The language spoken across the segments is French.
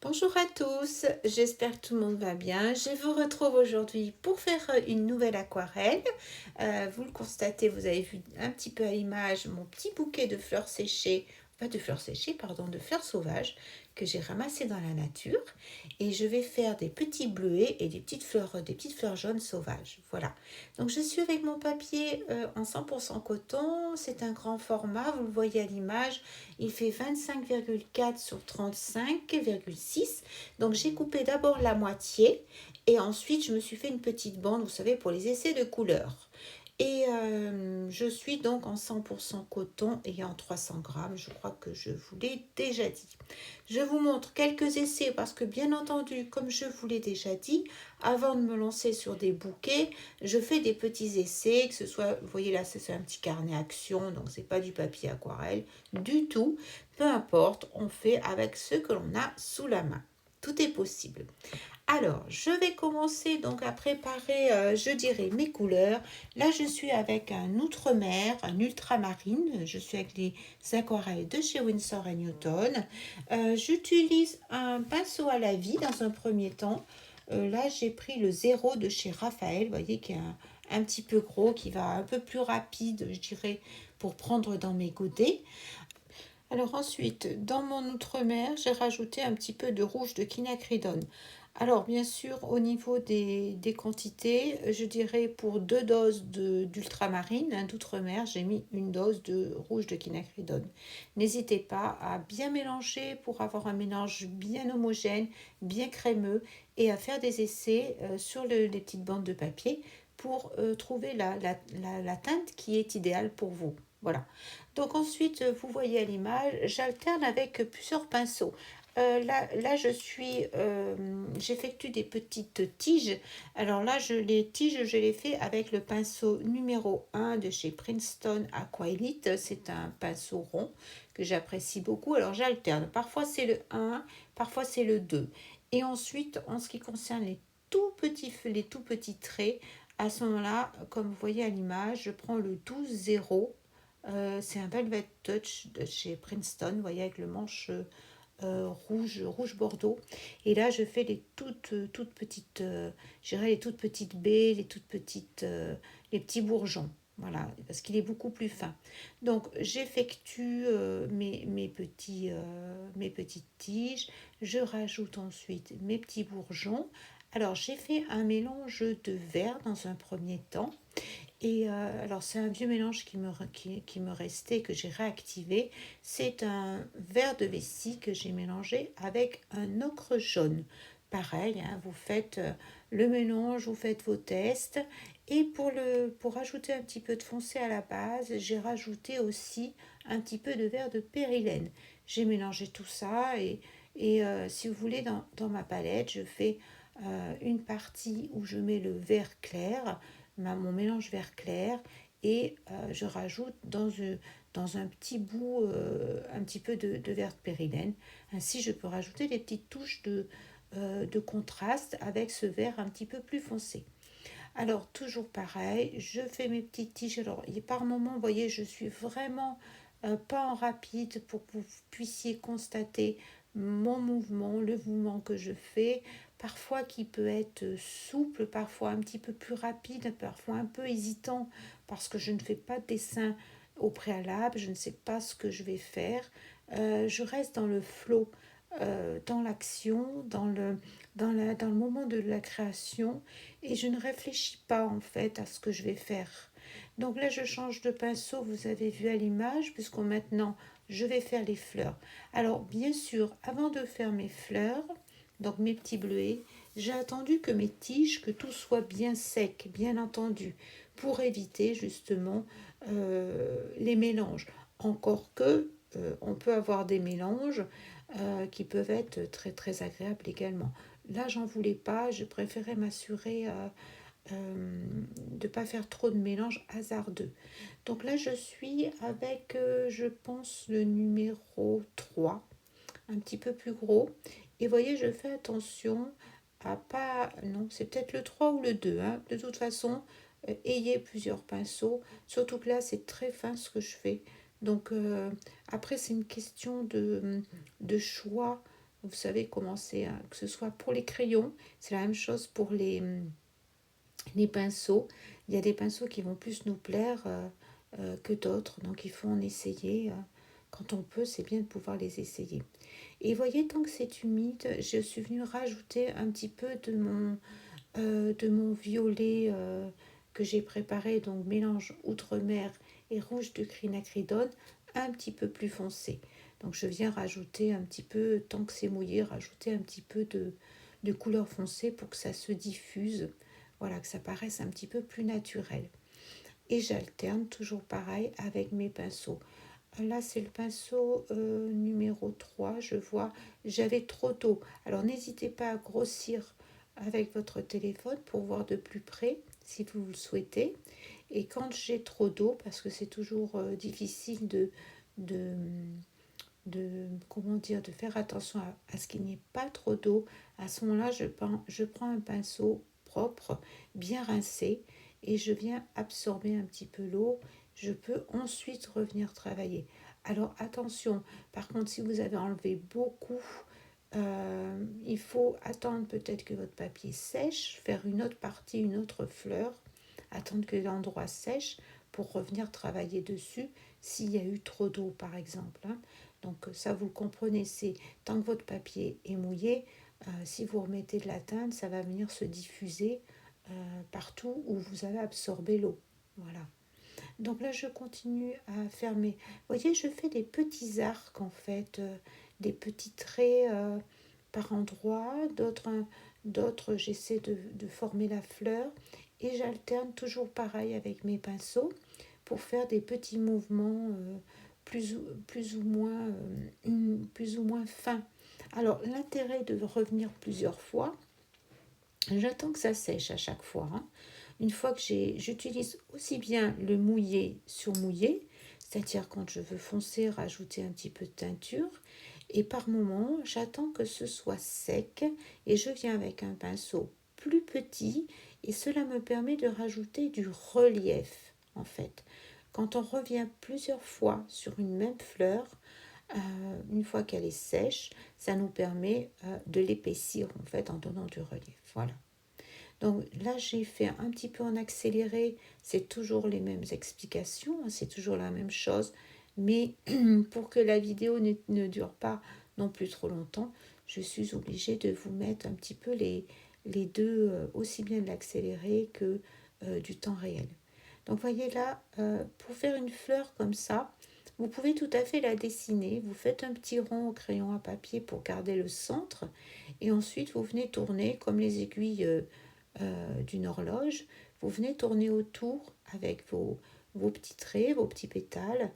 Bonjour à tous, j'espère que tout le monde va bien. Je vous retrouve aujourd'hui pour faire une nouvelle aquarelle. Vous le constatez, vous avez vu un petit peu à l'image mon petit bouquet de fleurs séchées, pas de fleurs séchées, pardon, de fleurs sauvages que j'ai ramassées dans la nature. Et je vais faire des petits bleuets et des petites fleurs jaunes sauvages. Voilà. Donc je suis avec mon papier en 100% coton. C'est un grand format, vous le voyez à l'image. Il fait 25,4 sur 35,6. Donc j'ai coupé d'abord la moitié et ensuite je me suis fait une petite bande, vous savez, pour les essais de couleurs. Et je suis donc en 100% coton et en 300 grammes, je crois que je vous l'ai déjà dit. Je vous montre quelques essais parce que bien entendu, comme je vous l'ai déjà dit, avant de me lancer sur des bouquets, je fais des petits essais, que ce soit, vous voyez là, c'est un petit carnet action, donc c'est pas du papier aquarelle du tout. Peu importe, on fait avec ce que l'on a sous la main. Tout est possible. Alors, je vais commencer donc à préparer, je dirais, mes couleurs. Là, je suis avec un outre-mer, un ultramarine. Je suis avec les aquarelles de chez Winsor & Newton. J'utilise un pinceau à la vie dans un premier temps. Là, j'ai pris le 0 de chez Raphaël, vous voyez, qui est un petit peu gros, qui va un peu plus rapide, je dirais, pour prendre dans mes godets. Alors ensuite, dans mon outre-mer, j'ai rajouté un petit peu de rouge de quinacridone. Alors bien sûr, au niveau des quantités, je dirais pour 2 doses d'ultramarine, d'outre-mer, j'ai mis une dose de rouge de quinacridone. N'hésitez pas à bien mélanger pour avoir un mélange bien homogène, bien crémeux et à faire des essais sur les petites bandes de papier pour trouver la teinte qui est idéale pour vous. Voilà. Donc ensuite, vous voyez à l'image, j'alterne avec plusieurs pinceaux. Là, j'effectue des petites tiges. Alors là, les tiges, je les fais avec le pinceau numéro 1 de chez Princeton Aquaelite. C'est un pinceau rond que j'apprécie beaucoup. Alors j'alterne. Parfois c'est le 1, parfois c'est le 2. Et ensuite, en ce qui concerne les tout petits traits, à ce moment-là, comme vous voyez à l'image, je prends le 12-0. C'est un Velvet Touch de chez Princeton, vous voyez, avec le manche rouge bordeaux. Et là, je fais les toutes petites, les toutes petites baies, les petits bourgeons. Voilà, parce qu'il est beaucoup plus fin. Donc, j'effectue mes petites tiges. Je rajoute ensuite mes petits bourgeons. Alors, j'ai fait un mélange de vert dans un premier temps. Et alors c'est un vieux mélange qui me restait, que j'ai réactivé. C'est un verre de vessie que j'ai mélangé avec un ocre jaune. Pareil, hein, vous faites le mélange, vous faites vos tests. Et pour rajouter un petit peu de foncé à la base, j'ai rajouté aussi un petit peu de verre de périlène. J'ai mélangé tout ça et si vous voulez, dans ma palette, je fais une partie où je mets le vert clair, mon mélange vert clair, et je rajoute dans un petit bout un petit peu de vert de périlène. Ainsi, je peux rajouter des petites touches de contraste avec ce vert un petit peu plus foncé. Alors, toujours pareil, je fais mes petites tiges. Alors, par moment, vous voyez, je suis vraiment pas en rapide pour que vous puissiez constater mon mouvement, le mouvement que je fais, parfois qui peut être souple, parfois un petit peu plus rapide, parfois un peu hésitant, parce que je ne fais pas de dessin au préalable, je ne sais pas ce que je vais faire. Je reste dans le flow, dans l'action, dans le moment de la création, et je ne réfléchis pas en fait à ce que je vais faire. Donc là, je change de pinceau, vous avez vu à l'image, puisque maintenant, je vais faire les fleurs. Alors, bien sûr, avant de faire mes fleurs, donc mes petits bleuets, j'ai attendu que mes tiges, que tout soit bien sec, bien entendu, pour éviter justement les mélanges. Encore que on peut avoir des mélanges qui peuvent être très très agréables également. Là, j'en voulais pas, je préférais m'assurer de ne pas faire trop de mélange hasardeux. Donc là, je suis avec, je pense, le numéro 3, un petit peu plus gros. Et voyez, je fais attention à pas... Non, c'est peut-être le 3 ou le 2. Hein. De toute façon, ayez plusieurs pinceaux. Surtout que là, c'est très fin ce que je fais. Donc après, c'est une question de choix. Vous savez comment c'est, hein, que ce soit pour les crayons, c'est la même chose pour les pinceaux. Il y a des pinceaux qui vont plus nous plaire que d'autres, donc il faut en essayer. Quand on peut, c'est bien de pouvoir les essayer. Et voyez, tant que c'est humide, je suis venue rajouter un petit peu de mon violet que j'ai préparé, donc mélange outre-mer et rouge de quinacridone, un petit peu plus foncé. Donc je viens rajouter un petit peu, tant que c'est mouillé, rajouter un petit peu de couleur foncée pour que ça se diffuse, voilà, que ça paraisse un petit peu plus naturel. Et j'alterne toujours pareil avec mes pinceaux. Là, c'est le pinceau numéro 3, je vois, j'avais trop d'eau. Alors, n'hésitez pas à grossir avec votre téléphone pour voir de plus près, si vous le souhaitez. Et quand j'ai trop d'eau, parce que c'est toujours difficile de, comment dire, de faire attention à ce qu'il n'y ait pas trop d'eau, à ce moment-là, je prends un pinceau propre, bien rincé, et je viens absorber un petit peu l'eau. Je peux ensuite revenir travailler. Alors attention, par contre, si vous avez enlevé beaucoup, il faut attendre peut-être que votre papier sèche, faire une autre partie, une autre fleur, attendre que l'endroit sèche pour revenir travailler dessus s'il y a eu trop d'eau par exemple, hein. Donc ça vous le comprenez, c'est tant que votre papier est mouillé, si vous remettez de la teinte, ça va venir se diffuser partout où vous avez absorbé l'eau. Voilà. Donc là, je continue à faire mes... Vous voyez, je fais des petits arcs en fait, des petits traits par endroits, d'autres j'essaie de former la fleur et j'alterne toujours pareil avec mes pinceaux pour faire des petits mouvements plus ou moins fins. Alors l'intérêt de revenir plusieurs fois, j'attends que ça sèche à chaque fois, hein. Une fois que j'utilise aussi bien le mouillé sur mouillé, c'est-à-dire quand je veux foncer, rajouter un petit peu de teinture, et par moment, j'attends que ce soit sec et je viens avec un pinceau plus petit et cela me permet de rajouter du relief en fait. Quand on revient plusieurs fois sur une même fleur, une fois qu'elle est sèche, ça nous permet de l'épaissir en fait en donnant du relief. Voilà. Donc là, j'ai fait un petit peu en accéléré, c'est toujours les mêmes explications, hein, c'est toujours la même chose, mais pour que la vidéo ne dure pas non plus trop longtemps, je suis obligée de vous mettre un petit peu les deux, aussi bien de l'accéléré que du temps réel. Donc voyez là, pour faire une fleur comme ça, vous pouvez tout à fait la dessiner. Vous faites un petit rond au crayon à papier pour garder le centre. Et ensuite, vous venez tourner comme les aiguilles d'une horloge. Vous venez tourner autour avec vos petits traits, vos petits pétales,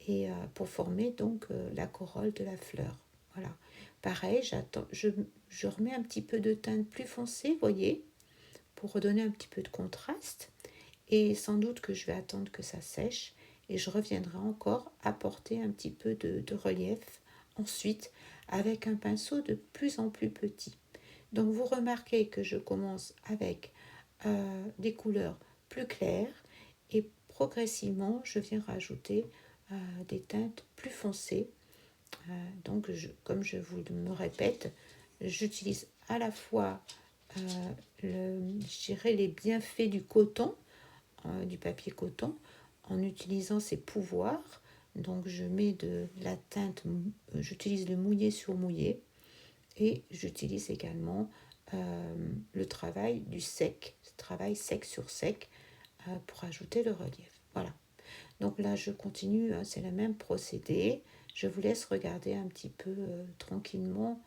et pour former donc la corolle de la fleur. Voilà. Pareil, je remets un petit peu de teinte plus foncée, voyez, pour redonner un petit peu de contraste. Et sans doute que je vais attendre que ça sèche et je reviendrai encore apporter un petit peu de relief ensuite avec un pinceau de plus en plus petit. Donc vous remarquez que je commence avec des couleurs plus claires et progressivement je viens rajouter des teintes plus foncées. Donc comme je vous me répète, j'utilise à la fois je dirais les bienfaits du coton, du papier coton, en utilisant ses pouvoirs. Donc je mets de la teinte, j'utilise le mouillé sur mouillé et j'utilise également le travail du sec, travail sec sur sec pour ajouter le relief. Voilà. Donc là je continue, hein, c'est le même procédé. Je vous laisse regarder un petit peu tranquillement.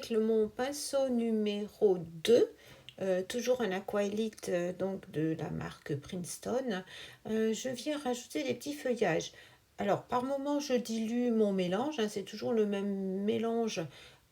avec mon pinceau numéro 2, toujours un aquarellite donc de la marque Princeton, je viens rajouter des petits feuillages. Alors, par moment, je dilue mon mélange, hein, c'est toujours le même mélange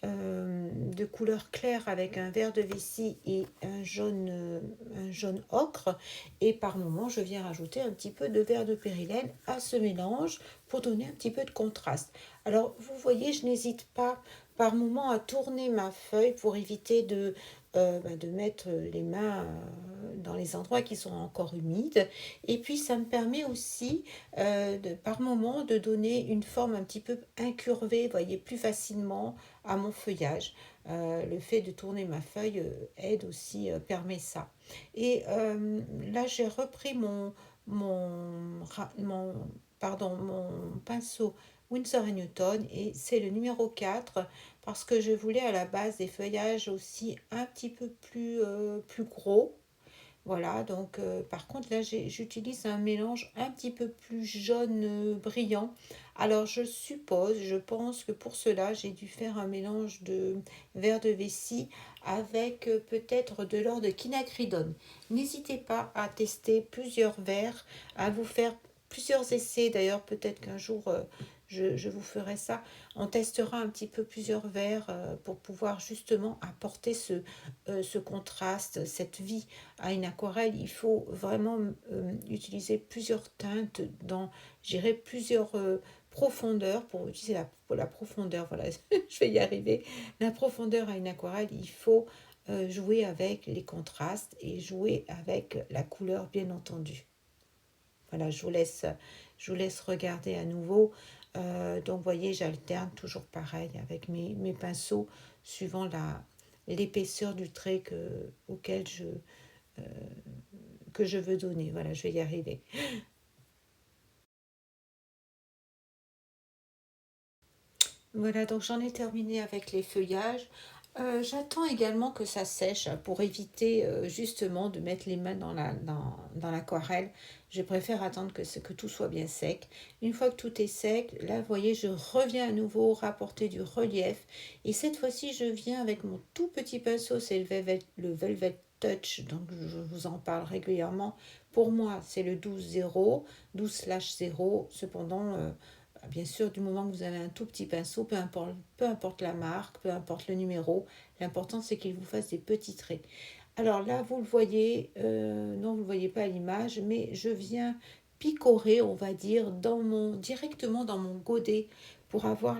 de couleur claire avec un vert de vessie et un jaune ocre. Et par moment, je viens rajouter un petit peu de vert de périlène à ce mélange pour donner un petit peu de contraste. Alors, vous voyez, je n'hésite pas par moment à tourner ma feuille pour éviter de mettre les mains dans les endroits qui sont encore humides. Et puis, ça me permet aussi, par moment, de donner une forme un petit peu incurvée, vous voyez, plus facilement à mon feuillage. Le fait de tourner ma feuille aide aussi, permet ça. Et là, j'ai repris mon, pardon, mon pinceau Winsor & Newton et c'est le numéro 4 parce que je voulais à la base des feuillages aussi un petit peu plus gros. Voilà, donc par contre là j'utilise un mélange un petit peu plus jaune brillant. Alors je suppose, je pense que pour cela j'ai dû faire un mélange de vert de vessie avec peut-être de l'or de quinacridone. N'hésitez pas à tester plusieurs verres, à vous faire plusieurs essais. D'ailleurs peut-être qu'un jour je vous ferai ça. On testera un petit peu plusieurs verres pour pouvoir justement apporter ce contraste, cette vie à une aquarelle. Il faut vraiment utiliser plusieurs teintes dans, j'irai plusieurs profondeurs pour utiliser la profondeur. Voilà, je vais y arriver. La profondeur à une aquarelle, il faut jouer avec les contrastes et jouer avec la couleur, bien entendu. Voilà, je vous laisse regarder à nouveau. Donc, vous voyez, j'alterne toujours pareil avec mes pinceaux suivant l'épaisseur du trait auquel euh, que je veux donner. Voilà, je vais y arriver. Voilà, donc j'en ai terminé avec les feuillages. J'attends également que ça sèche pour éviter justement de mettre les mains dans l'aquarelle. Je préfère attendre que tout soit bien sec. Une fois que tout est sec, là, vous voyez, je reviens à nouveau rapporter du relief. Et cette fois-ci, je viens avec mon tout petit pinceau, c'est le Velvet Touch, donc je vous en parle régulièrement. Pour moi, c'est le 12-0, 12/0. Cependant, bien sûr, du moment que vous avez un tout petit pinceau, peu importe la marque, peu importe le numéro, l'important c'est qu'il vous fasse des petits traits. Alors là, vous le voyez, non, vous ne le voyez pas à l'image, mais je viens picorer, on va dire, directement dans mon godet pour avoir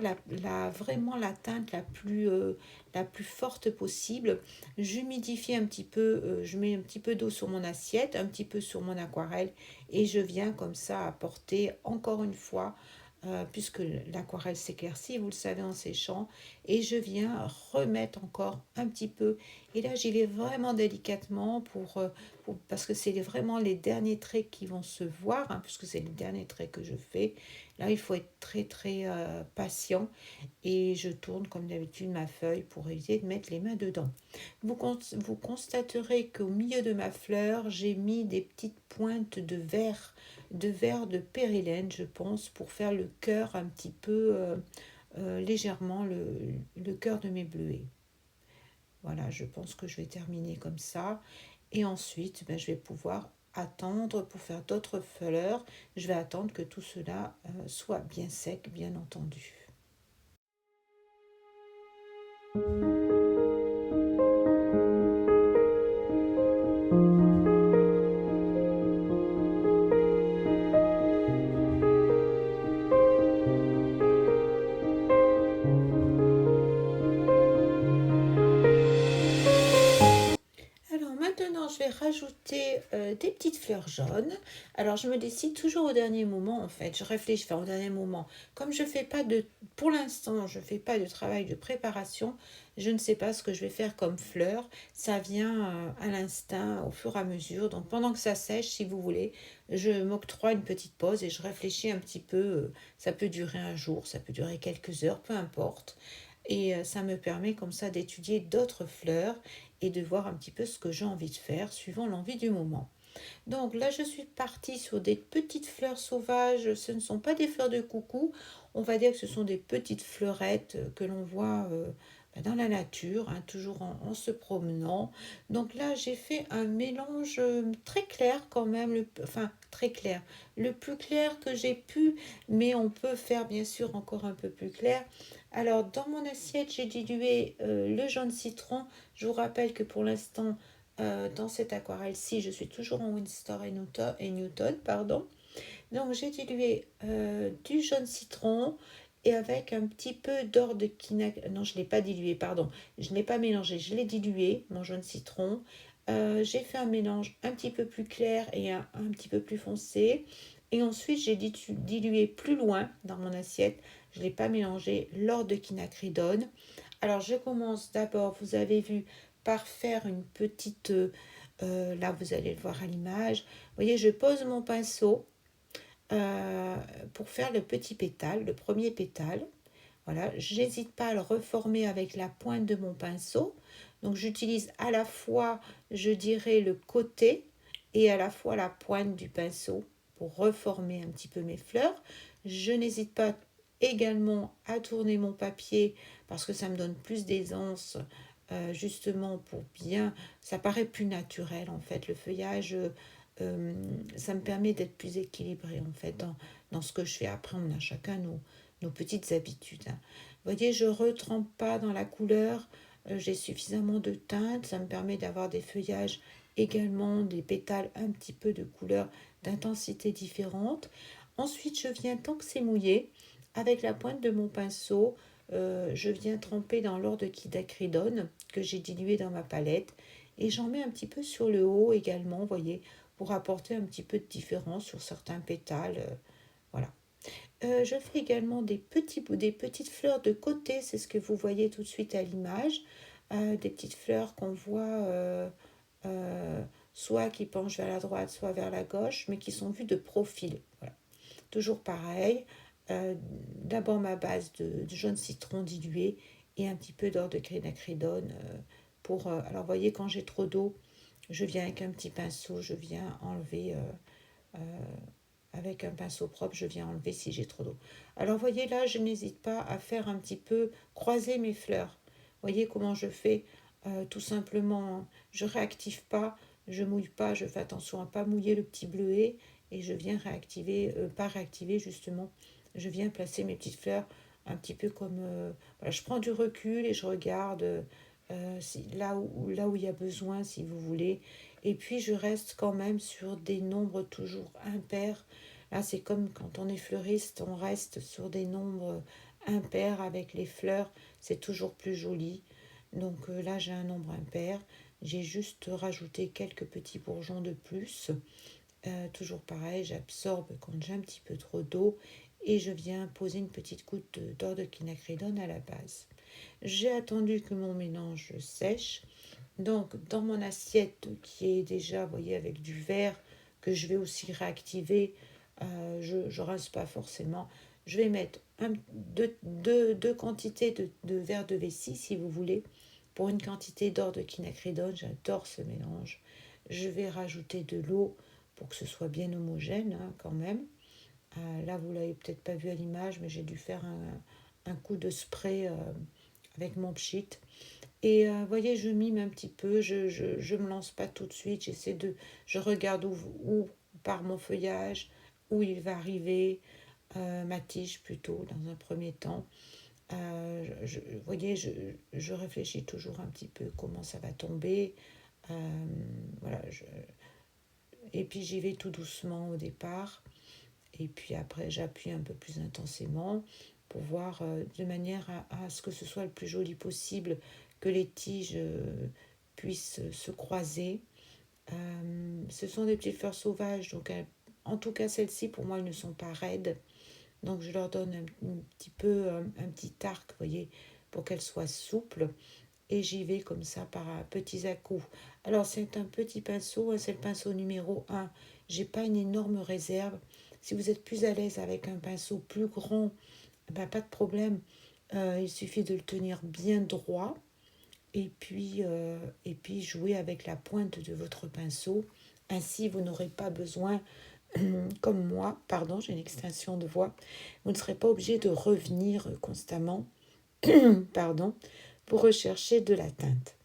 vraiment la teinte la plus forte possible. J'humidifie un petit peu, je mets un petit peu d'eau sur mon assiette, un petit peu sur mon aquarelle, et je viens comme ça apporter encore une fois puisque l'aquarelle s'éclaircit, vous le savez, en séchant, et je viens remettre encore un petit peu. Et là, j'y vais vraiment délicatement parce que c'est vraiment les derniers traits qui vont se voir, hein, puisque c'est les derniers traits que je fais. Là, il faut être très très patient et je tourne comme d'habitude ma feuille pour éviter de mettre les mains dedans. Vous constaterez qu'au milieu de ma fleur, j'ai mis des petites pointes de verre de périlène, je pense, pour faire le cœur un petit peu légèrement le cœur de mes bleuets. Voilà, je pense que je vais terminer comme ça. Et ensuite, ben, je vais pouvoir attendre pour faire d'autres fleurs. Je vais attendre que tout cela soit bien sec, bien entendu. Alors maintenant, je vais rajouter des petites fleurs jaunes. Alors je me décide toujours au dernier moment en fait. Je réfléchis, enfin au dernier moment. Comme je fais pas pour l'instant, je fais pas de travail de préparation. Je ne sais pas ce que je vais faire comme fleurs. Ça vient à l'instinct, au fur et à mesure. Donc pendant que ça sèche, si vous voulez, je m'octroie une petite pause et je réfléchis un petit peu. Ça peut durer un jour, ça peut durer quelques heures, peu importe. Et ça me permet comme ça d'étudier d'autres fleurs et de voir un petit peu ce que j'ai envie de faire suivant l'envie du moment. Donc là, je suis partie sur des petites fleurs sauvages. Ce ne sont pas des fleurs de coucou. On va dire que ce sont des petites fleurettes que l'on voit dans la nature, hein, toujours en se promenant. Donc là, j'ai fait un mélange très clair quand même, enfin très clair, le plus clair que j'ai pu, mais on peut faire bien sûr encore un peu plus clair. Alors dans mon assiette, j'ai dilué le jaune citron. Je vous rappelle que pour l'instant, dans cette aquarelle-ci, je suis toujours en Winstor et Newton, pardon. Donc j'ai dilué du jaune citron et avec un petit peu d'or de quinac. Non, je ne l'ai pas dilué, pardon. Je ne l'ai pas mélangé, je l'ai dilué, mon jaune citron. J'ai fait un mélange un petit peu plus clair et un petit peu plus foncé. Et ensuite, j'ai dilué plus loin dans mon assiette. Je ne l'ai pas mélangé, l'or de quinacridone. Alors, je commence d'abord, vous avez vu, par faire une petite... là, vous allez le voir à l'image. Vous voyez, je pose mon pinceau euh, pour faire le petit pétale, le premier pétale. Voilà, j'hésite pas à le reformer avec la pointe de mon pinceau. Donc j'utilise à la fois, je dirais, le côté et à la fois la pointe du pinceau pour reformer un petit peu mes fleurs. Je n'hésite pas également à tourner mon papier parce que ça me donne plus d'aisance justement pour bien, ça paraît plus naturel en fait, le feuillage, ça me permet d'être plus équilibré en fait dans ce que je fais. Après, on a chacun nos petites habitudes, hein. Vous voyez, je ne retrempe pas dans la couleur, j'ai suffisamment de teinte, ça me permet d'avoir des feuillages également, des pétales un petit peu de couleurs, d'intensité différentes. Ensuite, je viens, tant que c'est mouillé, avec la pointe de mon pinceau, je viens tremper dans l'or de quinacridone que j'ai dilué dans ma palette et j'en mets un petit peu sur le haut également, vous voyez, pour apporter un petit peu de différence sur certains pétales. Voilà. Je fais également des petites fleurs de côté, c'est ce que vous voyez tout de suite à l'image. Des petites fleurs qu'on voit euh, soit qui penchent vers la droite, soit vers la gauche, mais qui sont vues de profil. Voilà. Toujours pareil. D'abord ma base de jaune citron dilué et un petit peu d'or de quinacridone pour... alors vous voyez, quand j'ai trop d'eau, je viens avec un petit pinceau, je viens enlever avec un pinceau propre, je viens enlever si j'ai trop d'eau. Alors voyez là, je n'hésite pas à faire un petit peu croiser mes fleurs. Voyez comment je fais tout simplement, je réactive pas, je mouille pas, je fais attention à pas mouiller le petit bleuet et je viens réactiver, pas réactiver justement, je viens placer mes petites fleurs un petit peu comme, voilà, je prends du recul et je regarde là où il y a besoin si vous voulez. Et puis je reste quand même sur des nombres toujours impairs. Là, c'est comme quand on est fleuriste, on reste sur des nombres impairs avec les fleurs, c'est toujours plus joli. Donc là, j'ai un nombre impair. J'ai juste rajouté quelques petits bourgeons de plus. Toujours pareil, j'absorbe quand j'ai un petit peu trop d'eau et je viens poser une petite goutte d'or de quinacridone à la base. J'ai attendu que mon mélange sèche. Donc, dans mon assiette qui est déjà, vous voyez, avec du verre que je vais aussi réactiver, je ne rince pas forcément. Je vais mettre deux quantités de verre de vessie, si vous voulez, pour une quantité d'or de quinacridone. J'adore ce mélange. Je vais rajouter de l'eau pour que ce soit bien homogène, hein, quand même. Là, vous ne l'avez peut-être pas vu à l'image, mais j'ai dû faire un coup de spray avec mon pchit. Et vous voyez, je mime un petit peu, je me lance pas tout de suite, je regarde où part mon feuillage, où il va arriver, ma tige plutôt dans un premier temps. Vous voyez, je réfléchis toujours un petit peu comment ça va tomber. Euh, voilà, et puis j'y vais tout doucement au départ. Et puis après, j'appuie un peu plus intensément pour voir de manière à ce que ce soit le plus joli possible, que les tiges puissent se croiser. Ce sont des petites fleurs sauvages, donc en tout cas celles-ci, pour moi, elles ne sont pas raides. Donc je leur donne un petit peu un petit arc, vous voyez, pour qu'elles soient souples. Et j'y vais comme ça par petits à-coups. Alors c'est un petit pinceau, hein, c'est le pinceau numéro 1. J'ai pas une énorme réserve. Si vous êtes plus à l'aise avec un pinceau plus grand, ben, pas de problème. Il suffit de le tenir bien droit et puis jouer avec la pointe de votre pinceau. Ainsi, vous n'aurez pas besoin, comme moi, pardon, j'ai une extinction de voix, vous ne serez pas obligé de revenir constamment, pardon, pour rechercher de la teinte.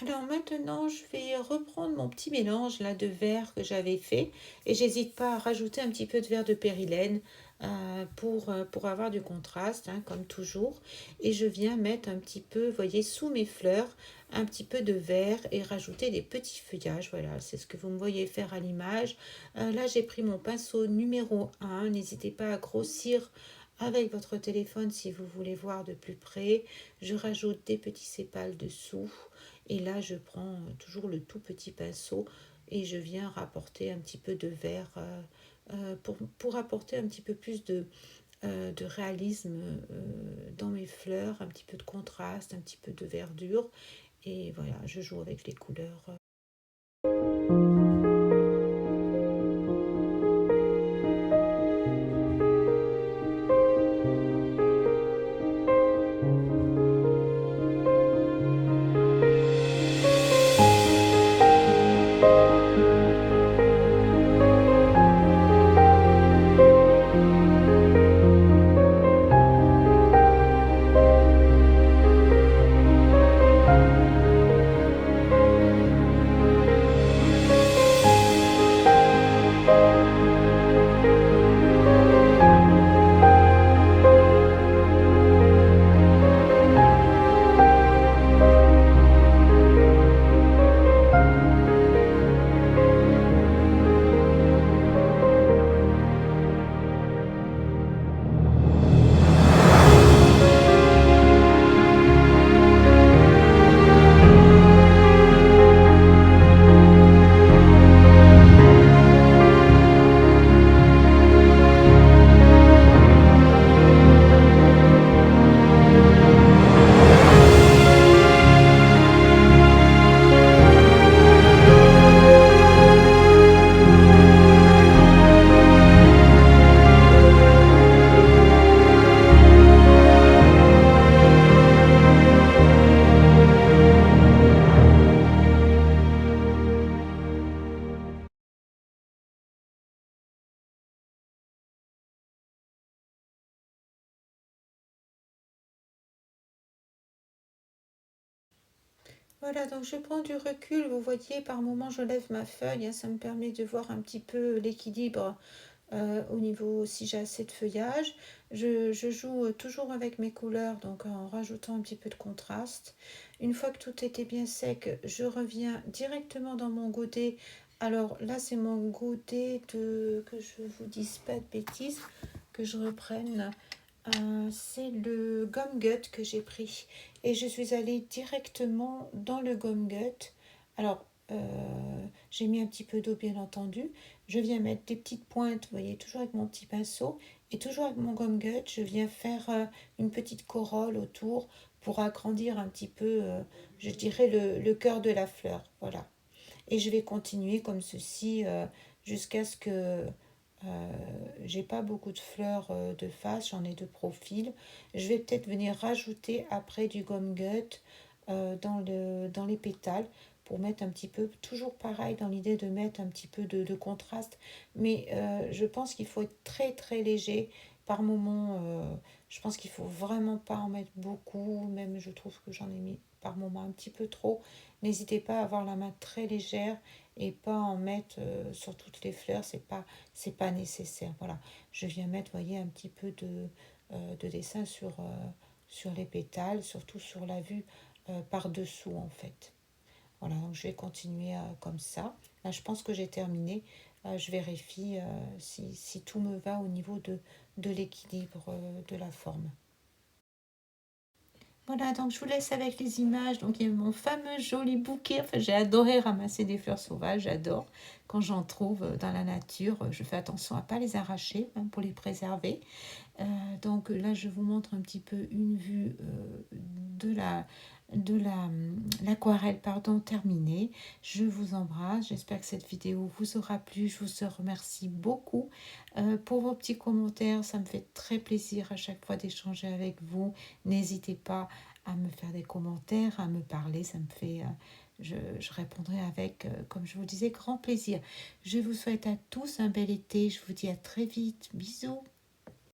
Alors maintenant, je vais reprendre mon petit mélange là de verre que j'avais fait et j'hésite pas à rajouter un petit peu de verre de périlène pour avoir du contraste, hein, comme toujours. Et je viens mettre un petit peu, vous voyez, sous mes fleurs, un petit peu de verre et rajouter des petits feuillages. Voilà, c'est ce que vous me voyez faire à l'image. Là, j'ai pris mon pinceau numéro 1. N'hésitez pas à grossir avec votre téléphone si vous voulez voir de plus près. Je rajoute des petits sépales dessous. Et là, je prends toujours le tout petit pinceau et je viens rapporter un petit peu de vert pour apporter un petit peu plus de réalisme dans mes fleurs, un petit peu de contraste, un petit peu de verdure. Et voilà, je joue avec les couleurs. Voilà, donc je prends du recul. Vous voyez, par moment, je lève ma feuille, hein, ça me permet de voir un petit peu l'équilibre au niveau si j'ai assez de feuillage. Je joue toujours avec mes couleurs, donc en rajoutant un petit peu de contraste. Une fois que tout était bien sec, je reviens directement dans mon godet. Alors là, c'est mon godet que je vous dise pas de bêtises, que je reprenne. C'est le Gum Gut que j'ai pris. Et je suis allée directement dans le Gum Gut. Alors, j'ai mis un petit peu d'eau, bien entendu. Je viens mettre des petites pointes, vous voyez, toujours avec mon petit pinceau. Et toujours avec mon Gum Gut, je viens faire une petite corolle autour pour agrandir un petit peu, je dirais, le cœur de la fleur. Voilà. Et je vais continuer comme ceci jusqu'à ce que j'ai pas beaucoup de fleurs de face, j'en ai de profil. Je vais peut-être venir rajouter après du gomme gut dans les pétales pour mettre un petit peu, toujours pareil dans l'idée de mettre un petit peu de contraste. Mais je pense qu'il faut être très très léger par moment. Je pense qu'il faut vraiment pas en mettre beaucoup, même je trouve que j'en ai mis par moment un petit peu trop. N'hésitez pas à avoir la main très légère et pas en mettre sur toutes les fleurs, c'est pas nécessaire. Voilà, je viens mettre, voyez, un petit peu de dessin sur les pétales, surtout sur la vue par-dessous en fait. Voilà, donc je vais continuer comme ça. Là, je pense que j'ai terminé. Je vérifie si tout me va au niveau de l'équilibre de la forme. Voilà, donc je vous laisse avec les images. Donc il y a mon fameux joli bouquet. Enfin, j'ai adoré ramasser des fleurs sauvages, j'adore. Quand j'en trouve dans la nature, je fais attention à ne pas les arracher hein, pour les préserver. Donc là, je vous montre un petit peu une vue de l'aquarelle pardon, terminée. Je vous embrasse. J'espère que cette vidéo vous aura plu. Je vous remercie beaucoup pour vos petits commentaires. Ça me fait très plaisir à chaque fois d'échanger avec vous. N'hésitez pas à me faire des commentaires, à me parler. Ça me fait... je répondrai avec, comme je vous disais, grand plaisir. Je vous souhaite à tous un bel été. Je vous dis à très vite. Bisous.